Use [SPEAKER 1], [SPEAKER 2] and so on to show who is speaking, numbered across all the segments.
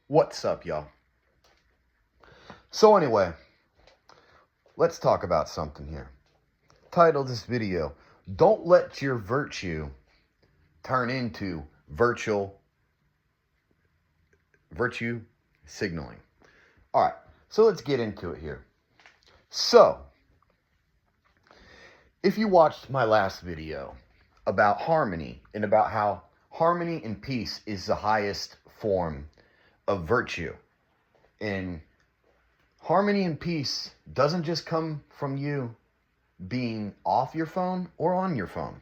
[SPEAKER 1] What's up, y'all? So anyway, let's talk about something here. Title this video, Don't Let Your Virtue Turn into Virtue Signaling. Alright, so let's get into it here. So, if you watched my last video about harmony and about how harmony and peace is the highest form of virtue, and harmony and peace doesn't just come from you being off your phone or on your phone.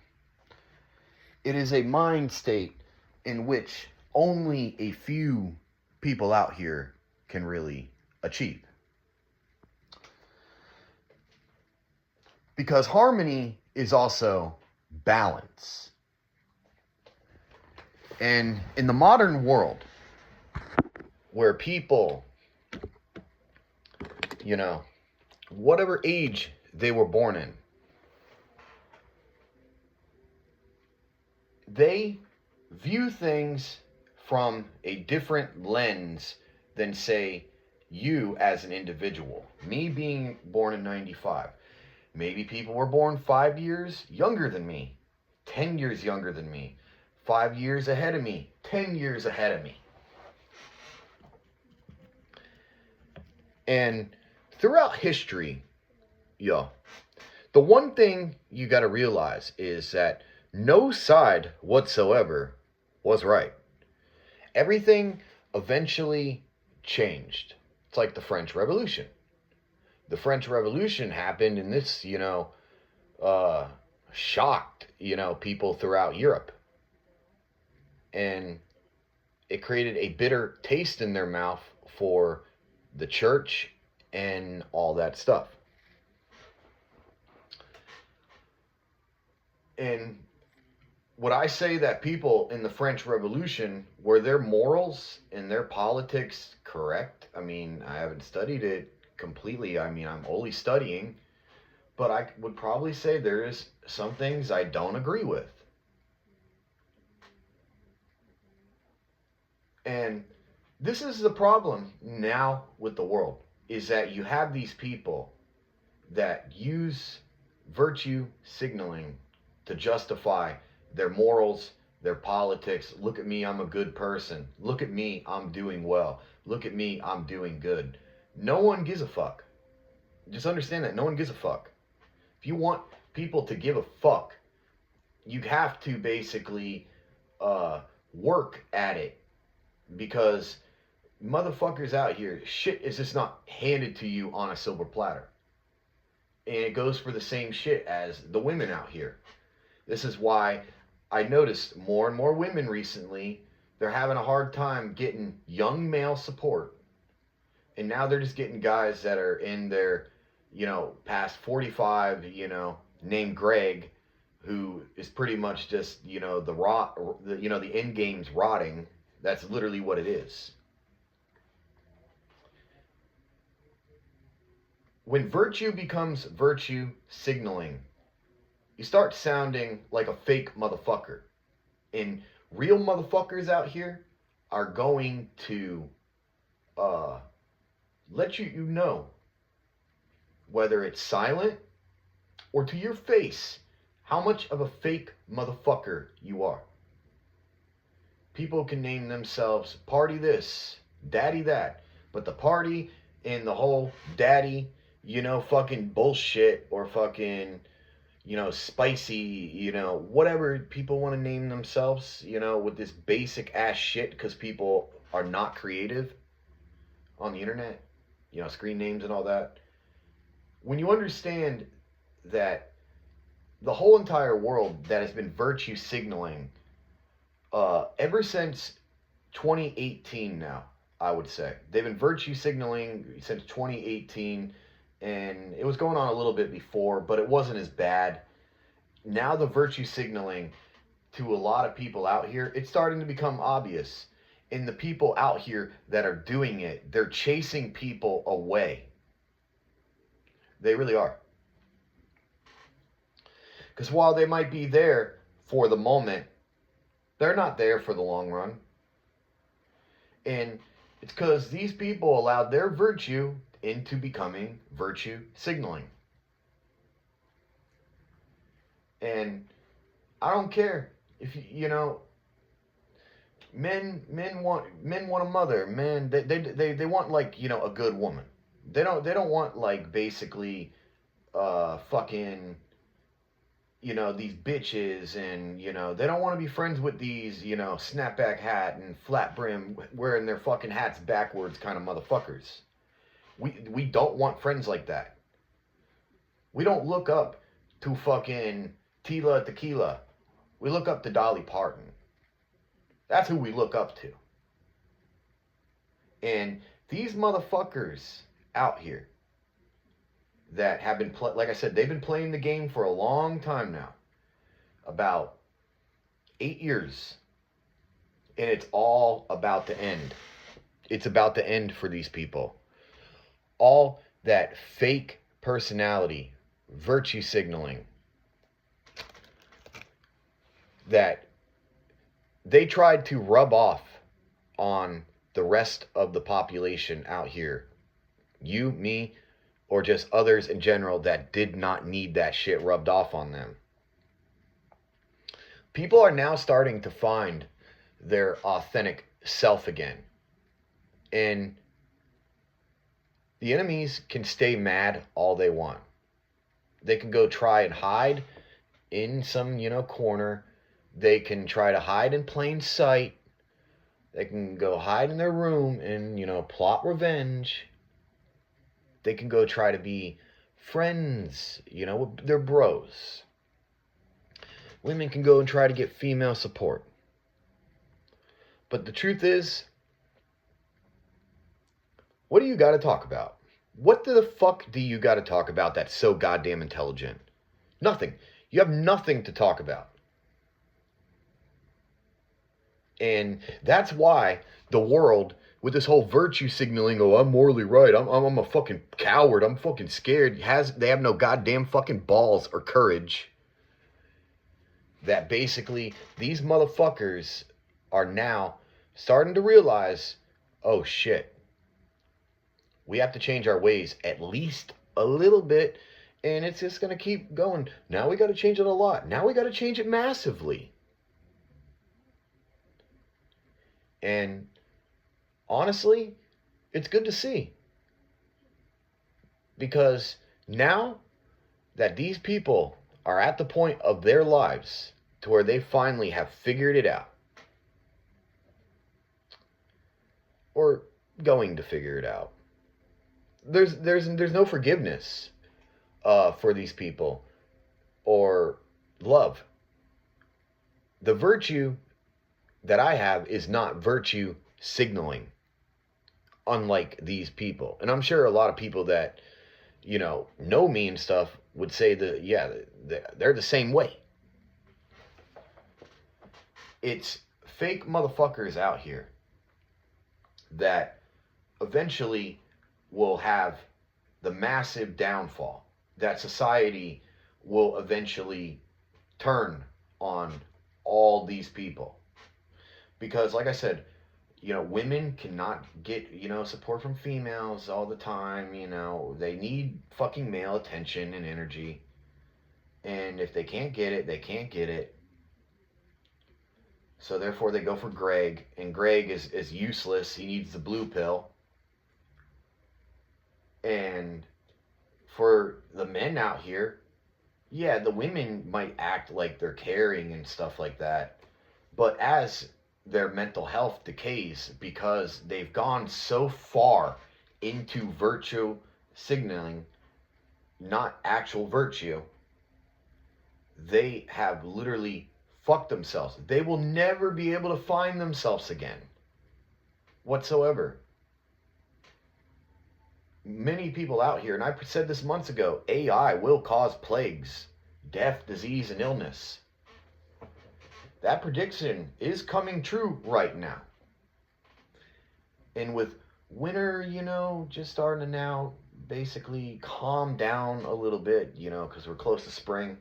[SPEAKER 1] It is a mind state in which only a few people out here can really achieve. Because harmony is also balance. And in the modern world, where people, whatever age they were born in, they view things from a different lens than, say, you as an individual. Me being born in 95. Maybe people were born 5 years younger than me, 10 years younger than me, 5 years ahead of me, 10 years ahead of me. And throughout history, the one thing you got to realize is that no side whatsoever was right. Everything eventually changed. It's like the French Revolution. The French Revolution happened, and this, shocked, people throughout Europe. And it created a bitter taste in their mouth for the church and all that stuff. And would I say that people in the French Revolution, were their morals and their politics correct? I mean, I haven't studied it completely. I mean, I'm only studying. But I would probably say there is some things I don't agree with. And this is the problem now with the world, is that you have these people that use virtue signaling to justify their morals, their politics. Look at me, I'm a good person. Look at me, I'm doing well. Look at me, I'm doing good. No one gives a fuck. Just understand that no one gives a fuck. If you want people to give a fuck, you have to basically work at it. Because motherfuckers out here, shit is just not handed to you on a silver platter. And it goes for the same shit as the women out here. This is why I noticed more and more women recently, they're having a hard time getting young male support. And now they're just getting guys that are in their, past 45, named Greg, who is pretty much just, the end game's rotting. That's literally what it is. When virtue becomes virtue signaling, you start sounding like a fake motherfucker. And real motherfuckers out here are going to let you know, whether it's silent or to your face, how much of a fake motherfucker you are. People can name themselves party this, daddy that, but the party and the whole daddy, fucking bullshit, or fucking, spicy, whatever people want to name themselves, with this basic ass shit, because people are not creative on the internet, screen names and all that. When you understand that the whole entire world that has been virtue signaling ever since 2018 now, I would say. They've been virtue signaling since 2018, and it was going on a little bit before, but it wasn't as bad. Now the virtue signaling to a lot of people out here, it's starting to become obvious. And the people out here that are doing it, they're chasing people away. They really are. Because while they might be there for the moment, they're not there for the long run. And It's because these people allowed their virtue into becoming virtue signaling. And I don't care if men want a mother. Men, they want, like, a good woman. They don't want, like, basically fucking, these bitches, and they don't want to be friends with these, snapback hat and flat brim wearing their fucking hats backwards kind of motherfuckers. We don't want friends like that. We don't look up to fucking Tila Tequila. We look up to Dolly Parton. That's who we look up to. And these motherfuckers out here that have been, like I said, they've been playing the game for a long time now. About 8 years. And it's all about to end. It's about to end for these people. All that fake personality, virtue signaling, that they tried to rub off on the rest of the population out here. You, me, or just others in general that did not need that shit rubbed off on them. People are now starting to find their authentic self again. And the enemies can stay mad all they want. They can go try and hide in some, corner. They can try to hide in plain sight. They can go hide in their room and, plot revenge. They can go try to be friends, with their bros. Women can go and try to get female support. But the truth is, what do you got to talk about? What the fuck do you got to talk about that's so goddamn intelligent? Nothing. You have nothing to talk about. And that's why the world, with this whole virtue signaling, oh, I'm morally right, I'm a fucking coward, I'm fucking scared, they have no goddamn fucking balls or courage. That basically these motherfuckers are now starting to realize, oh shit, we have to change our ways at least a little bit, and it's just going to keep going. Now we got to change it a lot. Now we got to change it massively. And honestly, it's good to see. Because now that these people are at the point of their lives to where they finally have figured it out, or going to figure it out, there's no forgiveness for these people or love. The virtue that I have is not virtue signaling, unlike these people. And I'm sure a lot of people that, know me and stuff would say that, yeah, they're the same way. It's fake motherfuckers out here that eventually will have the massive downfall, that society will eventually turn on all these people. Because, like I said, women cannot get, support from females all the time. They need fucking male attention and energy. And if they can't get it, they can't get it. So therefore they go for Greg. And Greg is useless. He needs the blue pill. And for the men out here, yeah, the women might act like they're caring and stuff like that. But as their mental health decays, because they've gone so far into virtue signaling, not actual virtue, they have literally fucked themselves. They will never be able to find themselves again whatsoever. Many people out here, and I said this months ago, AI will cause plagues, death, disease, and illness. That prediction is coming true right now. And with winter, just starting to now basically calm down a little bit, because we're close to spring,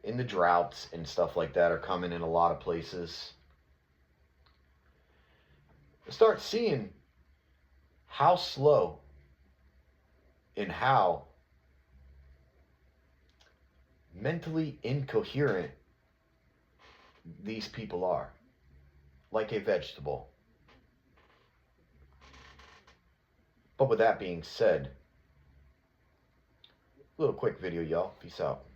[SPEAKER 1] and the droughts and stuff like that are coming in a lot of places. Start seeing how slow and how mentally incoherent these people are, like a vegetable. But with that being said, a little quick video, y'all. Peace out.